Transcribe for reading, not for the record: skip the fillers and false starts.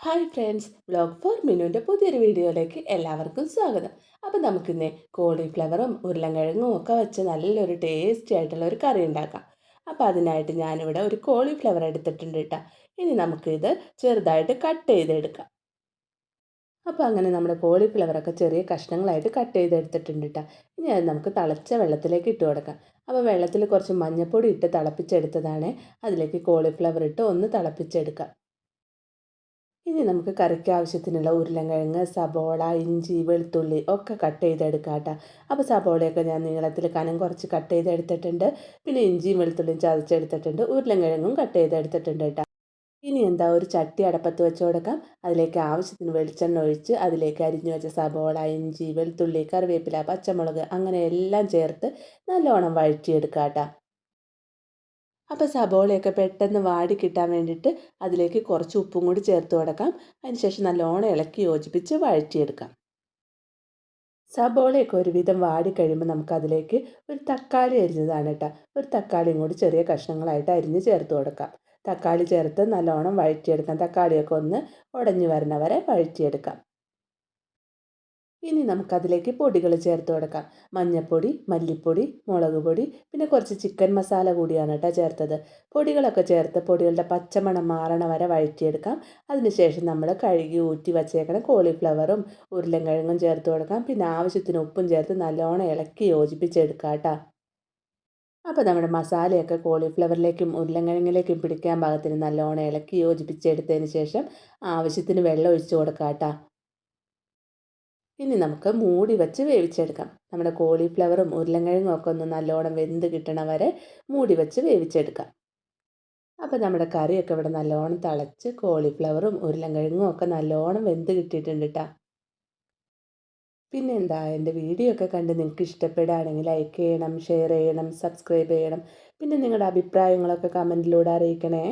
Hi friends, vlog four മിനുവിൻ്റെ പുതിയൊരു വീഡിയോയിലേക്ക് എല്ലാവർക്കും സ്വാഗതം. അപ്പോൾ നമുക്കിന്ന് കോളിഫ്ലവറും ഉരുളൻകിഴങ്ങും ഒക്കെ വെച്ച് നല്ലൊരു ടേസ്റ്റി ആയിട്ടുള്ള ഒരു കറി ഉണ്ടാക്കാം. അപ്പോൾ അതിനായിട്ട് ഞാനിവിടെ ഒരു കോളിഫ്ലവർ എടുത്തിട്ടുണ്ട് കേട്ടോ. ഇനി നമുക്കിത് ചെറുതായിട്ട് കട്ട് ചെയ്തെടുക്കാം. അപ്പോൾ അങ്ങനെ നമ്മുടെ കോളിഫ്ലവറൊക്കെ ചെറിയ കഷ്ണങ്ങളായിട്ട് കട്ട് ചെയ്തെടുത്തിട്ടുണ്ട് കേട്ടോ. ഇനി അത് നമുക്ക് തിളച്ച വെള്ളത്തിലേക്ക് ഇട്ട് കൊടുക്കാം. അപ്പോൾ വെള്ളത്തിൽ കുറച്ച് മഞ്ഞൾപ്പൊടി ഇട്ട് തിളപ്പിച്ചെടുത്തതാണ്. അതിലേക്ക് കോളിഫ്ലവർ ഇട്ട് ഒന്ന് തിളപ്പിച്ചെടുക്കാം. ഇനി നമുക്ക് കറിക്ക് ആവശ്യത്തിനുള്ള ഉരുളൻകിഴങ്ങ്, സബോള, ഇഞ്ചി, വെളുത്തുള്ളി ഒക്കെ കട്ട് ചെയ്തെടുക്കാം കേട്ടോ. അപ്പോൾ സബോളയൊക്കെ ഞാൻ നീളത്തിൽ കനം കുറച്ച് കട്ട് ചെയ്തെടുത്തിട്ടുണ്ട്. പിന്നെ ഇഞ്ചിയും വെളുത്തുള്ളിയും ചതച്ചെടുത്തിട്ടുണ്ട്. ഉരുളൻകിഴങ്ങും കട്ട് ചെയ്തെടുത്തിട്ടുണ്ട് കേട്ടോ. ഇനി ഒരു ചട്ടി അടപ്പത്ത് വെച്ച് കൊടുക്കാം. അതിലേക്ക് ആവശ്യത്തിന് വെളിച്ചെണ്ണ ഒഴിച്ച് അതിലേക്ക് അരിഞ്ഞു വെച്ച സബോള, ഇഞ്ചി, വെളുത്തുള്ളി, കറിവേപ്പില, പച്ചമുളക് അങ്ങനെ എല്ലാം ചേർത്ത് നല്ലോണം വഴറ്റിയെടുക്കാം കേട്ടോ. അപ്പോൾ സബോളയൊക്കെ പെട്ടെന്ന് വാടി കിട്ടാൻ വേണ്ടിയിട്ട് അതിലേക്ക് കുറച്ച് ഉപ്പും കൂടി ചേർത്ത് കൊടുക്കാം. അതിനുശേഷം നല്ലോണം ഇളക്കി യോജിപ്പിച്ച് വഴറ്റിയെടുക്കാം. സബോളയൊക്കെ ഒരുവിധം വാടി കഴിയുമ്പോൾ നമുക്കതിലേക്ക് ഒരു തക്കാളി അരിഞ്ഞതാണ് കേട്ടോ. ഒരു തക്കാളിയും കൂടി ചെറിയ കഷ്ണങ്ങളായിട്ട് അരിഞ്ഞ് ചേർത്ത് കൊടുക്കാം. തക്കാളി ചേർത്ത് നല്ലോണം വഴറ്റിയെടുക്കാം. തക്കാളിയൊക്കെ ഒന്ന് ഉടഞ്ഞു വരണ വരെ വഴറ്റിയെടുക്കാം. ഇനി നമുക്കതിലേക്ക് പൊടികൾ ചേർത്ത് കൊടുക്കാം. മഞ്ഞൾപ്പൊടി, മല്ലിപ്പൊടി, മുളക് പൊടി, പിന്നെ കുറച്ച് ചിക്കൻ മസാല കൂടിയാണ് കേട്ടോ ചേർത്തത്. പൊടികളൊക്കെ ചേർത്ത് പൊടികളുടെ പച്ചമണം മാറണ വരെ വഴറ്റിയെടുക്കാം. അതിനുശേഷം നമ്മൾ കഴുകി ഊറ്റി വച്ചേക്കണ കോളിഫ്ലവറും ഉരുളൻകിഴങ്ങും ചേർത്ത് കൊടുക്കാം. പിന്നെ ആവശ്യത്തിന് ഉപ്പും ചേർത്ത് നല്ലോണം ഇളക്കി യോജിപ്പിച്ചെടുക്കാം കേട്ടോ. അപ്പോൾ നമ്മുടെ മസാലയൊക്കെ കോളിഫ്ലവറിലേക്കും ഉരുളൻകിഴങ്ങിലേക്കും പിടിക്കാൻ പാകത്തിന് നല്ലോണം ഇളക്കി യോജിപ്പിച്ചെടുത്തതിന് ശേഷം ആവശ്യത്തിന് വെള്ളം ഒഴിച്ച് കൊടുക്കാം കേട്ടോ. ഇനി നമുക്ക് മൂടി വെച്ച് വേവിച്ചെടുക്കാം. നമ്മുടെ കോളിഫ്ലവറും ഉരുളൻകിഴങ്ങും ഒക്കെ ഒന്ന് നല്ലോണം വെന്ത് കിട്ടണ വരെ മൂടി വെച്ച് വേവിച്ചെടുക്കാം. അപ്പോൾ നമ്മുടെ കറിയൊക്കെ ഇവിടെ നല്ലോണം തിളച്ച് കോളിഫ്ലവറും ഉരുളൻകിഴങ്ങും ഒക്കെ നല്ലോണം വെന്ത് കിട്ടിയിട്ടുണ്ട് കേട്ടോ. പിന്നെ എന്താ, എൻ്റെ വീഡിയോ ഒക്കെ കണ്ട് നിങ്ങൾക്ക് ഇഷ്ടപ്പെടുകയാണെങ്കിൽ ലൈക്ക് ചെയ്യണം, ഷെയർ ചെയ്യണം, സബ്സ്ക്രൈബ് ചെയ്യണം. പിന്നെ നിങ്ങളുടെ അഭിപ്രായങ്ങളൊക്കെ കമൻറ്റിലൂടെ അറിയിക്കണേ.